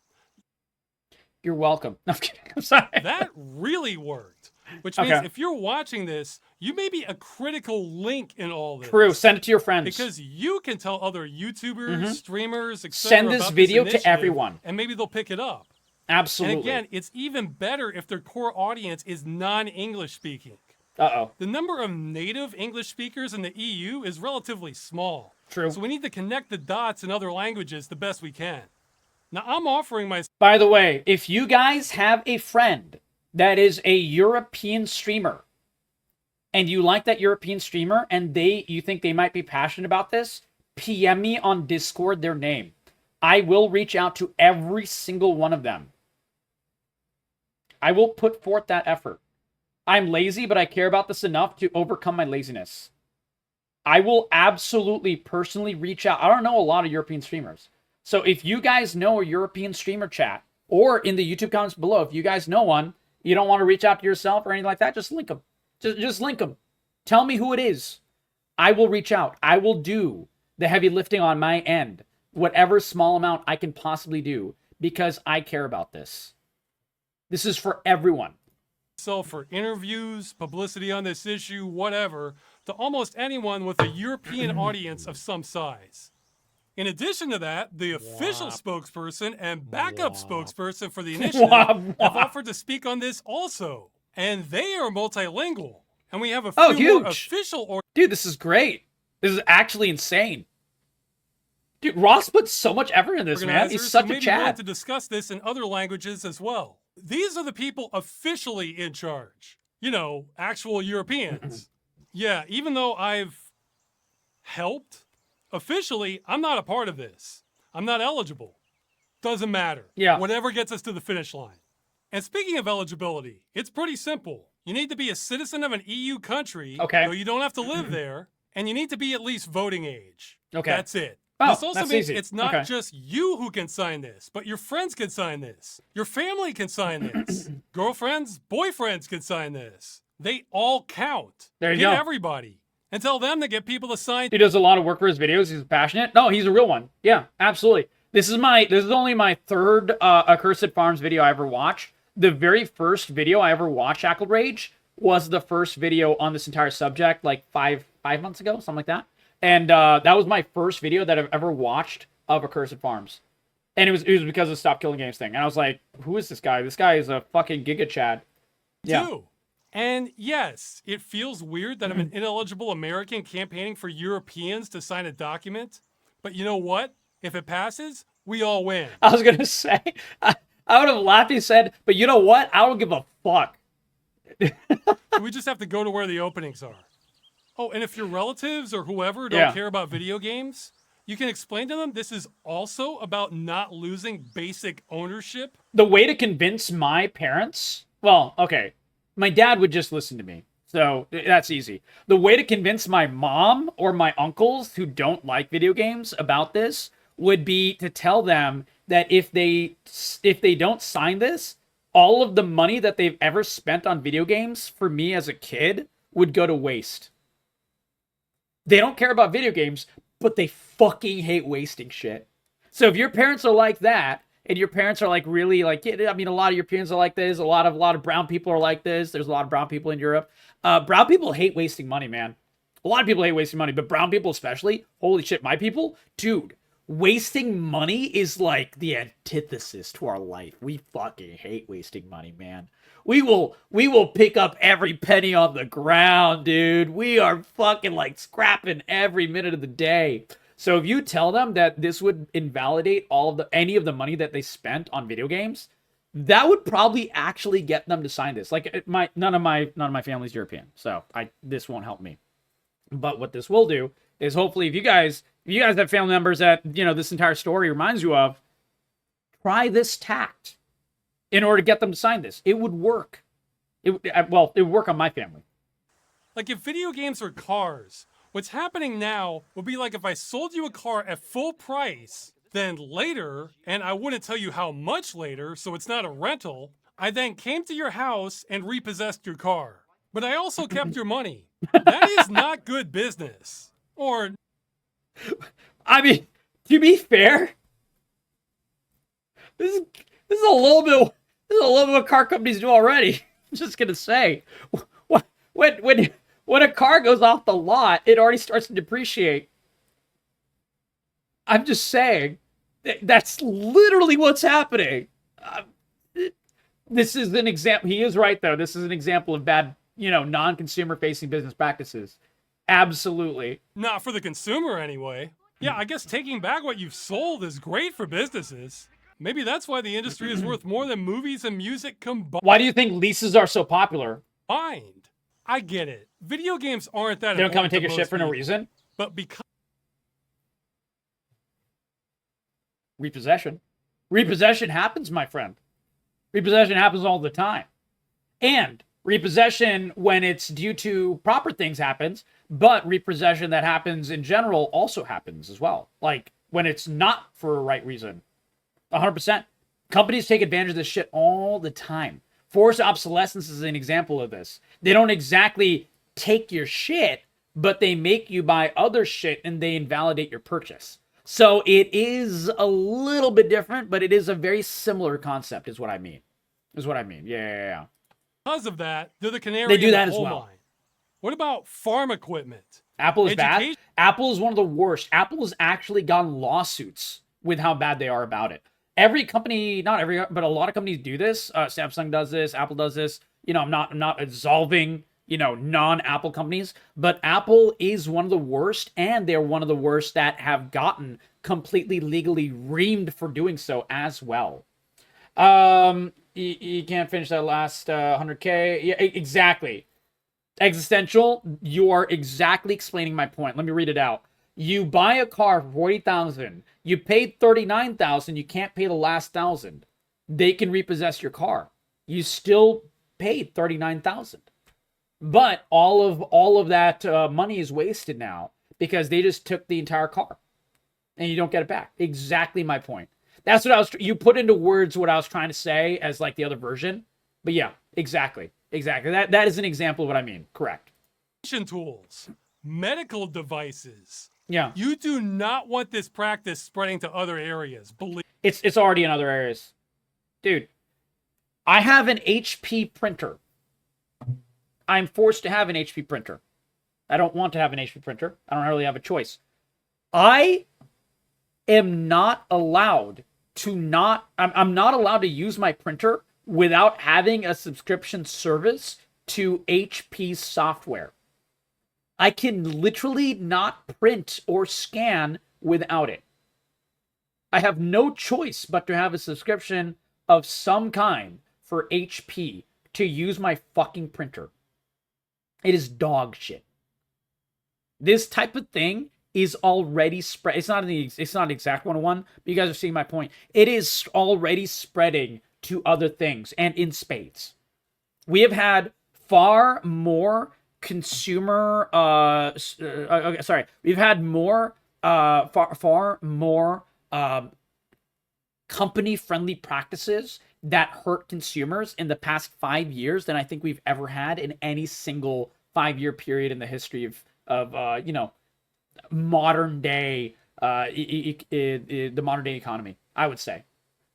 You're welcome. No, I'm kidding. I'm sorry. That really worked. Which means Okay. if you're watching this, you may be a critical link in all this. True. Send it to your friends. Because you can tell other YouTubers, streamers, etc. Send this about video to initiative, everyone. and maybe they'll pick it up. Absolutely. And again, it's even better if their core audience is non-English speaking. Uh-oh. The number of native English speakers in the EU is relatively small. True. So we need to connect the dots in other languages the best we can. Now, I'm offering my... By the way, if you guys have a friend that is a European streamer and you like that European streamer and you think they might be passionate about this, PM me on Discord their name. I will reach out to every single one of them. I will put forth that effort. I'm lazy, but I care about this enough to overcome my laziness. I will absolutely personally reach out. I don't know a lot of European streamers. So if you guys know a European streamer, chat, or in the YouTube comments below, if you guys know one, you don't want to reach out to yourself or anything like that, just link them. Just link them. Tell me who it is. I will reach out. I will do the heavy lifting on my end. Whatever small amount I can possibly do, because I care about this. This is for everyone. For interviews, publicity on this issue, whatever, to almost anyone with a European audience of some size. In addition to that, the official spokesperson and backup spokesperson for the initiative have offered to speak on this also. And they are multilingual. And we have a few more official... Dude, this is great. This is actually insane. Dude, Ross puts so much effort in this, man. He's such a Chad. To discuss this in other languages as well. These are the people officially in charge. You know, actual Europeans. Yeah, even though I've helped, officially, I'm not a part of this. I'm not eligible. Doesn't matter. Yeah. Whatever gets us to the finish line. And speaking of eligibility, it's pretty simple. You need to be a citizen of an EU country, though you don't have to live there, and you need to be at least voting age. Okay. That's it. Oh, this also means easy. it's not just you who can sign this, but your friends can sign this. Your family can sign this. Girlfriends, boyfriends can sign this. They all count. There you Get go. everybody. And tell them to get people to sign. He does a lot of work for his videos. He's passionate. No, he's a real one. Yeah, absolutely. This is only my third Accursed Farms video I ever watched. The very first video I ever watched, Shackled Rage, was the first video on this entire subject, like five months ago, something like that. And that was my first video that I've ever watched of Accursed Farms. And it was because of the Stop Killing Games thing. And I was like, who is this guy? This guy is a fucking Giga Chad. Yeah. Too. And yes, it feels weird that I'm an ineligible American campaigning for Europeans to sign a document. But you know what? If it passes, we all win. I was going to say, I would have laughed if he said, but you know what? I don't give a fuck. We just have to go to where the openings are. Oh, and if your relatives or whoever don't care about video games, you can explain to them this is also about not losing basic ownership. The way to convince my parents, well, okay, my dad would just listen to me, so that's easy. The way to convince my mom or my uncles who don't like video games about this would be to tell them that if they don't sign this, all of the money that they've ever spent on video games for me as a kid would go to waste. They don't care about video games, but they fucking hate wasting shit. So if your parents are like that, and your parents are like really like, I mean, a lot of Europeans are like this. A lot of brown people are like this. There's a lot of brown people in Europe. Brown people hate wasting money, man. A lot of people hate wasting money, but brown people especially. Holy shit, my people, dude. Wasting money is like the antithesis to our life. We fucking hate wasting money, man. We will pick up every penny on the ground, dude. We are fucking like scrapping every minute of the day. So if you tell them that this would invalidate any of the money that they spent on video games, that would probably actually get them to sign this. Like none of my family's European, so this won't help me. But what this will do is hopefully if you guys have family members that, you know, this entire story reminds you of, try this tact. in order to get them to sign this. It would work. Well, it would work on my family. Like if video games were cars, what's happening now would be like if I sold you a car at full price, then later, and I wouldn't tell you how much later, so it's not a rental, I then came to your house and repossessed your car. But I also kept your money. That is not good business. Or I mean, to be fair, this is a little bit what car companies do already. I'm just gonna say, when a car goes off the lot, it already starts to depreciate. I'm just saying, that's literally what's happening. This is an example. He is right, though. This is an example of bad, non-consumer facing business practices. Absolutely. not for the consumer anyway. Yeah, I guess taking back what you've sold is great for businesses. Maybe that's why the industry is worth more than movies and music combined. Why do you think leases are so popular? I get it. Video games aren't that They don't come and important take to your shit most for no people, reason. But because Repossession. Repossession happens, my friend. Repossession happens all the time. And repossession, when it's due to proper things, happens, but repossession that happens in general also happens as well. Like when it's not for a right reason. 100%. Companies take advantage of this shit all the time. Forced obsolescence is an example of this. They don't exactly take your shit, but they make you buy other shit and they invalidate your purchase. So it is a little bit different, but it is a very similar concept, is what I mean. Yeah. of that, they're the canary They do in that the as coal well. mine. What about farm equipment? Apple is bad. Education- Apple is one of the worst. Apple has actually gotten lawsuits with how bad they are about it. Every company, not every, but a lot of companies do this. Samsung does this. Apple does this. I'm not absolving, non-Apple companies, but Apple is one of the worst, and they're one of the worst that have gotten completely legally reamed for doing so as well. You can't finish that last 100K. Yeah, exactly. Existential, you are exactly explaining my point. Let me read it out. You buy a car for 40,000. You paid 39,000. You can't pay the last 1,000. They can repossess your car. You still paid 39,000. But all of that money is wasted now because they just took the entire car, and you don't get it back. Exactly my point. That's what you put into words what I was trying to say as like the other version. But yeah, exactly. That is an example of what I mean. Correct. Tools, medical devices. Yeah. You do not want this practice spreading to other areas. Believe It's already in other areas. Dude, I have an HP printer. I'm forced to have an HP printer. I don't want to have an HP printer. I don't really have a choice. I am not allowed to I'm not allowed to use my printer without having a subscription service to HP software. I can literally not print or scan without it. I have no choice but to have a subscription of some kind for HP to use my fucking printer. It is dog shit. This type of thing is already spread. It's not an exact 101, but you guys are seeing my point. It is already spreading to other things and in spades. We have had far more consumer we've had more far more company friendly practices that hurt consumers in the past 5 years than I think we've ever had in any single 5-year period in the history of modern day the modern day economy. I would say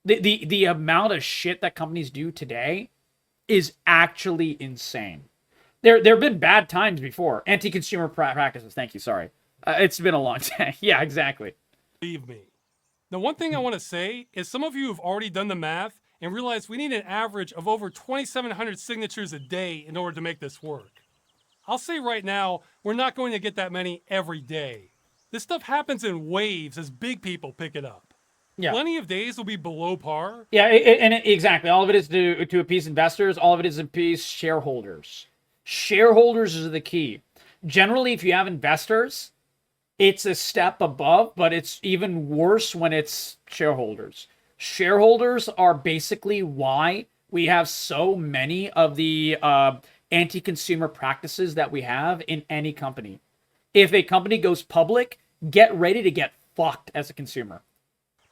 the amount of shit that companies do today is actually insane. There have been bad times before. Anti-consumer practices. Thank you. Sorry. It's been a long time. Yeah, exactly. me. The one thing I want to say is some of you have already done the math and realized we need an average of over 2,700 signatures a day in order to make this work. I'll say right now, we're not going to get that many every day. This stuff happens in waves as big people pick it up. Yeah. Plenty of days will be below par. Yeah, exactly. All of it is to appease investors. All of it is to appease shareholders. Shareholders is the key. Generally, if you have investors, it's a step above, but it's even worse when it's shareholders. Shareholders are basically why we have so many of the anti-consumer practices that we have in any company. If a company goes public, get ready to get fucked as a consumer.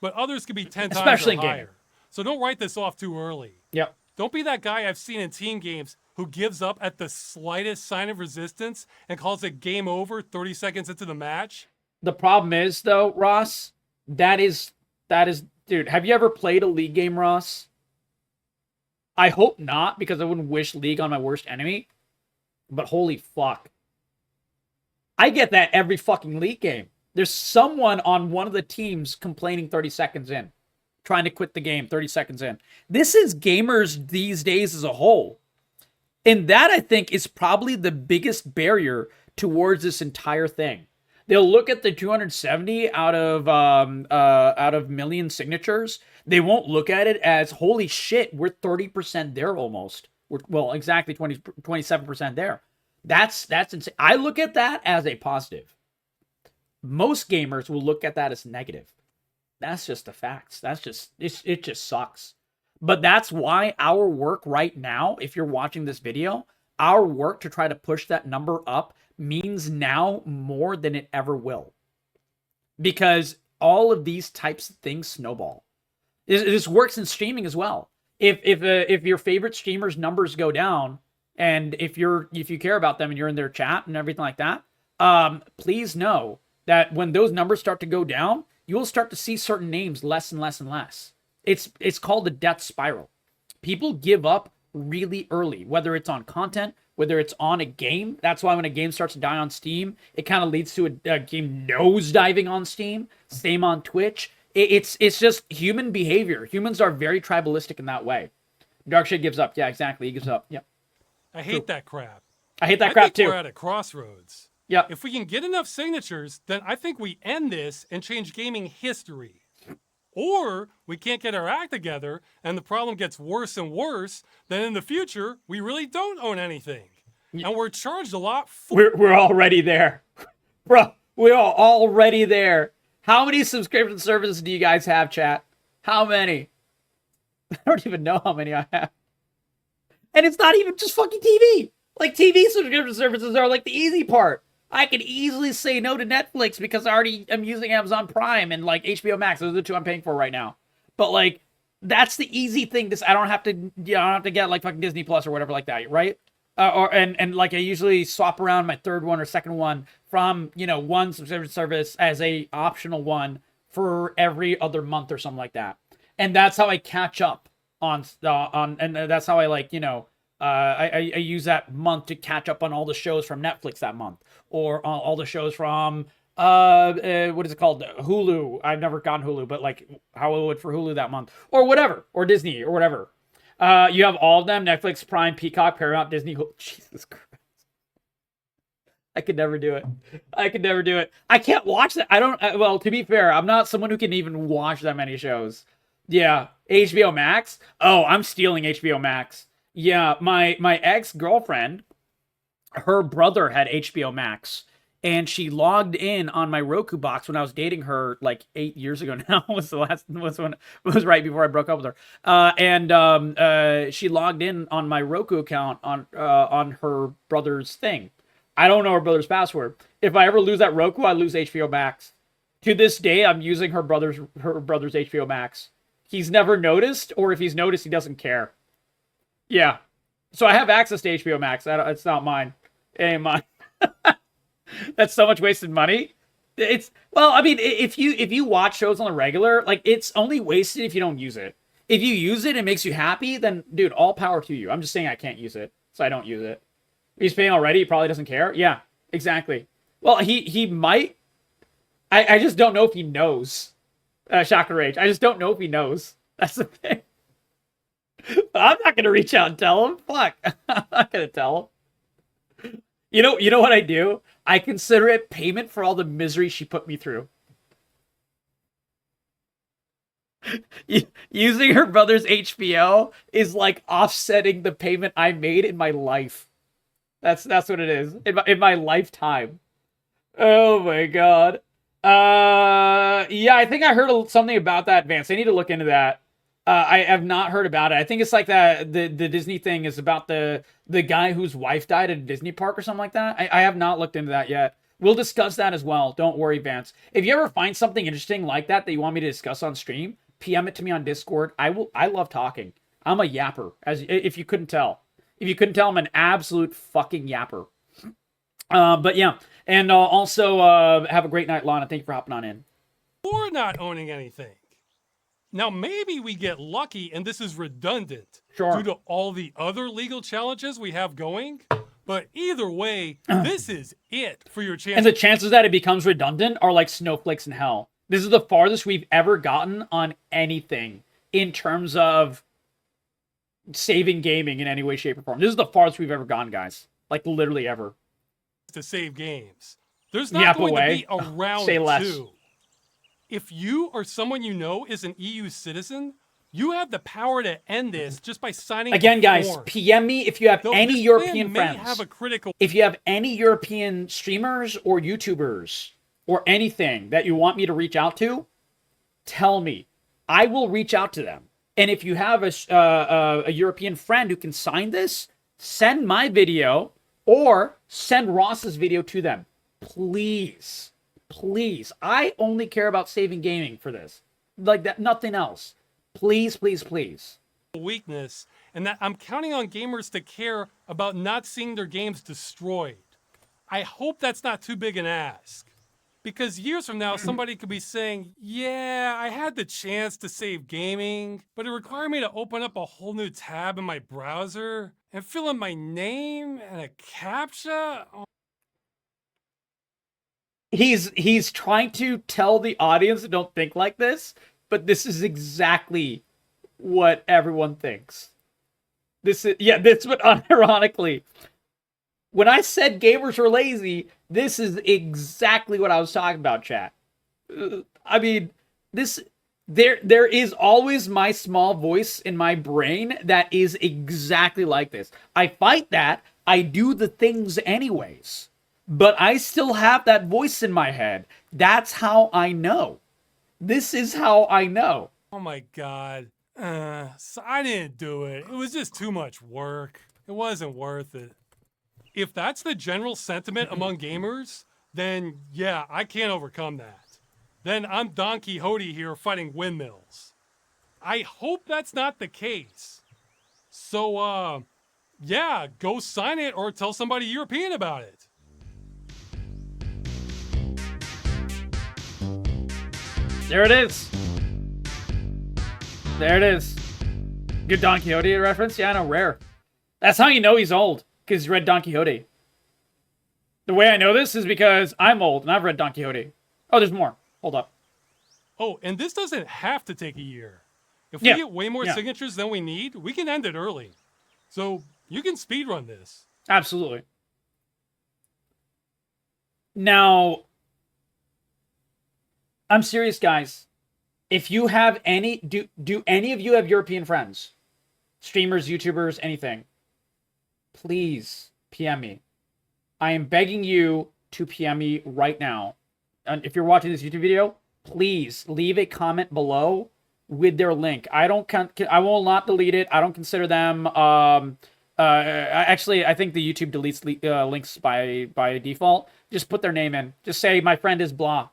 But others can be 10 times Especially or in gaming. higher. So don't write this off too early. Yep. Don't be that guy I've seen in team games who gives up at the slightest sign of resistance and calls it game over 30 seconds into the match. The problem is, though, Ross, that is, dude, have you ever played a League game, Ross? I hope not, because I wouldn't wish League on my worst enemy. But holy fuck. I get that every fucking League game. There's someone on one of the teams complaining 30 seconds in, trying to quit the game 30 seconds in. This is gamers these days as a whole. And that, I think, is probably the biggest barrier towards this entire thing. They'll look at the 270 out of million signatures. They won't look at it as, holy shit, we're 30% there almost. Well, exactly 27% there. That's insane. I look at that as a positive. Most gamers will look at that as negative. That's just the facts. It just sucks. But that's why our work right now, if you're watching this video, our work to try to push that number up means now more than it ever will. Because all of these types of things snowball. This works in streaming as well. If your favorite streamers' numbers go down, and if you care about them and you're in their chat and everything like that, please know that when those numbers start to go down, you will start to see certain names less and less and less. It's called the death spiral. People give up really early, whether it's on content, whether it's on a game. That's why when a game starts to die on Steam, it kind of leads to a game nosediving on Steam. Same on Twitch. It's just human behavior. Humans are very tribalistic in that way. Darkshade gives up. Yeah, exactly. He gives up. Yep. I hate that crap. I hate that crap too. We're at a crossroads. Yep. If we can get enough signatures, then I think we end this and change gaming history. Or we can't get our act together and the problem gets worse and worse, then in the future, we really don't own anything. And we're charged a lot for We're already there. Bro, we're already there. How many subscription services do you guys have, chat? How many? I don't even know how many I have. And it's not even just fucking TV. Like, TV subscription services are like the easy part. I can easily say no to Netflix because I already am using Amazon Prime and like HBO Max. Those are the two I'm paying for right now. But like, that's the easy thing. I don't have to get like fucking Disney Plus or whatever like that, right? And like I usually swap around my third one or second one from, one subscription service as a optional one for every other month or something like that. And that's how I catch up on and that's how I like, I use that month to catch up on all the shows from Netflix that month, or all the shows from what is it called, Hulu. I've never gotten Hulu, but like how it would for Hulu that month, or whatever, or Disney, or whatever. You have all of them: Netflix, Prime, Peacock, Paramount, Disney. Jesus Christ, I could never do it. I can't watch that. I don't. Well, to be fair, I'm not someone who can even watch that many shows. Yeah, HBO Max. Oh, I'm stealing HBO Max. Yeah, my ex-girlfriend, her brother had HBO Max, and she logged in on my Roku box when I was dating her like 8 years ago now. was right before I broke up with her. And she logged in on my Roku account on her brother's thing. I don't know her brother's password. If I ever lose that Roku, I lose HBO Max. To this day, I'm using her brother's HBO Max. He's never noticed, or if he's noticed, he doesn't care. Yeah. So I have access to HBO Max. It's not mine. It ain't mine. That's so much wasted money. I mean, if you watch shows on the regular, like, it's only wasted if you don't use it. If you use it and it makes you happy, then, dude, all power to you. I'm just saying I can't use it, so I don't use it. He's paying already. He probably doesn't care. Yeah, exactly. Well, he might. I just don't know if he knows. Shocker Rage. I just don't know if he knows. That's the thing. I'm not gonna reach out and tell him. Fuck. I'm not gonna tell him. You know what I do? I consider it payment for all the misery she put me through. Using her brother's HBO is like offsetting the payment I made in my life. That's what it is. In my lifetime. Oh my god. Yeah, I think I heard something about that, Vance. I need to look into that. I have not heard about it. I think it's like that the Disney thing is about the guy whose wife died at a Disney park or something like that. I have not looked into that yet. We'll discuss that as well. Don't worry, Vance. If you ever find something interesting like that you want me to discuss on stream, PM it to me on Discord. I love talking. I'm a yapper, as if you couldn't tell. If you couldn't tell, I'm an absolute fucking yapper. But yeah, and also have a great night, Lana. Thank you for hopping on in. Or not owning anything. Now, maybe we get lucky and this is redundant Sure. due to all the other legal challenges we have going. But either way, this is it for your chance. And the chances that it becomes redundant are like snowflakes in hell. This is the farthest we've ever gotten on anything in terms of saving gaming in any way, shape, or form. This is the farthest we've ever gone, guys. Like, literally ever. To save games. There's not going to be a round Say less. 2. If you or someone you know is an EU citizen, you have the power to end this just by signing Again, a guys, form. PM me if you have Though any this European plan may friends. have a critical If you have any European streamers or YouTubers or anything that you want me to reach out to, tell me. I will reach out to them. And if you have a European friend who can sign this, send my video or send Ross's video to them. Please. Please. I only care about saving gaming for this. Like that, nothing else. Please, please, please. weakness, and that I'm counting on gamers to care about not seeing their games destroyed. I hope that's not too big an ask. Because years from now, somebody could be saying, yeah, I had the chance to save gaming, but it required me to open up a whole new tab in my browser and fill in my name and a CAPTCHA. Oh. He's trying to tell the audience to don't think like this, but this is exactly what everyone thinks. This is but unironically, when I said gamers are lazy, this is exactly what I was talking about, chat. I mean, there is always my small voice in my brain that is exactly like this. I fight that. I do the things anyways. But I still have that voice in my head. That's how I know. This is how I know. Oh my god. So I didn't do it. It was just too much work. It wasn't worth it. If that's the general sentiment among gamers, then yeah, I can't overcome that. Then I'm Don Quixote here fighting windmills. I hope that's not the case. So, yeah, go sign it or tell somebody European about it. There it is. There it is. Good Don Quixote reference? Yeah, I know, rare. That's how you know he's old, because he's read Don Quixote. The way I know this is because I'm old, and I've read Don Quixote. Oh, there's more. Hold up. Oh, and this doesn't have to take a year. If we get way more signatures than we need, we can end it early. So you can speedrun this. Absolutely. Now, I'm serious, guys. If you have any, do any of you have European friends? Streamers, YouTubers, anything? Please PM me. I am begging you to PM me right now. And if you're watching this YouTube video, please leave a comment below with their link. I will not delete it. I don't consider them. Actually, I think the YouTube deletes links by default. Just put their name in. Just say my friend is blah,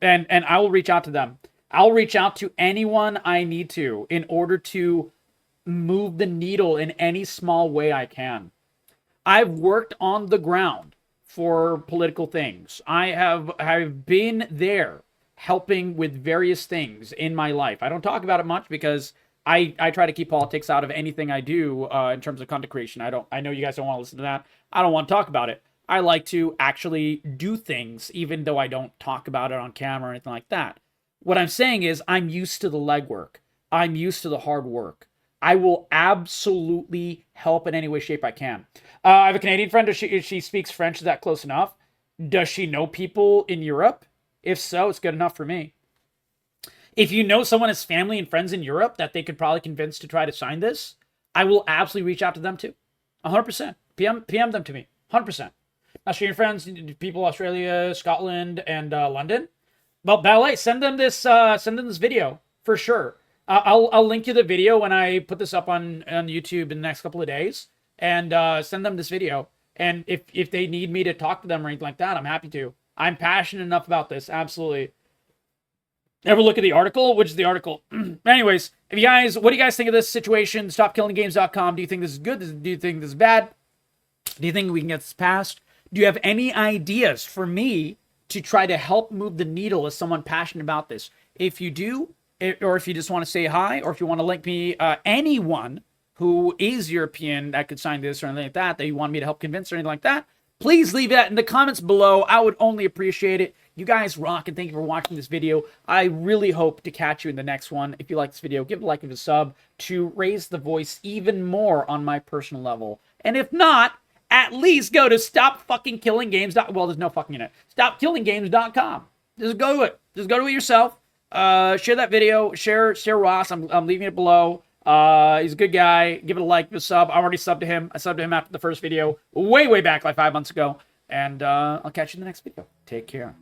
and I will reach out to them. I'll reach out to anyone I need to in order to move the needle in any small way I can. I've worked on the ground for political things. I've been there helping with various things in my life. I don't talk about it much because I try to keep politics out of anything I do in terms of content creation. I know you guys don't want to listen to that. I don't want to talk about it. I like to actually do things even though I don't talk about it on camera or anything like that. What I'm saying is I'm used to the legwork. I'm used to the hard work. I will absolutely help in any way, shape I can. I have a Canadian friend. Does she speaks French? Is that close enough? Does she know people in Europe? If so, it's good enough for me. If you know someone has family and friends in Europe that they could probably convince to try to sign this, I will absolutely reach out to them too. 100%. PM them to me. 100%. Australian friends, people, Australia, Scotland, and London. Well, ballet, send them this video for sure. I'll link you the video when I put this up on YouTube in the next couple of days, and send them this video. And if they need me to talk to them or anything like that, I'm happy to. I'm passionate enough about this, absolutely. Ever look at the article? Which is the article? Anyways, if you guys, what do you guys think of this situation? StopKillingGames.com. Do you think this is good? Do you think this is bad? Do you think we can get this passed? Do you have any ideas for me to try to help move the needle as someone passionate about this? If you do, or if you just want to say hi, or if you want to link me anyone who is European that could sign this or anything like that you want me to help convince or anything like that, please leave that in the comments below. I would only appreciate it. You guys rock, and thank you for watching this video. I really hope to catch you in the next one. If you like this video, give it a like and a sub to raise the voice even more on my personal level. And if not, at least go to stopfuckingkillinggames.com. Well, there's no fucking in it. Stopkillinggames.com. Just go to it. Just go to it yourself. Share that video. Share Ross. I'm leaving it below. He's a good guy. Give it a like, give it a sub. I already subbed to him. I subbed to him after the first video way back like 5 months ago. And I'll catch you in the next video. Take care.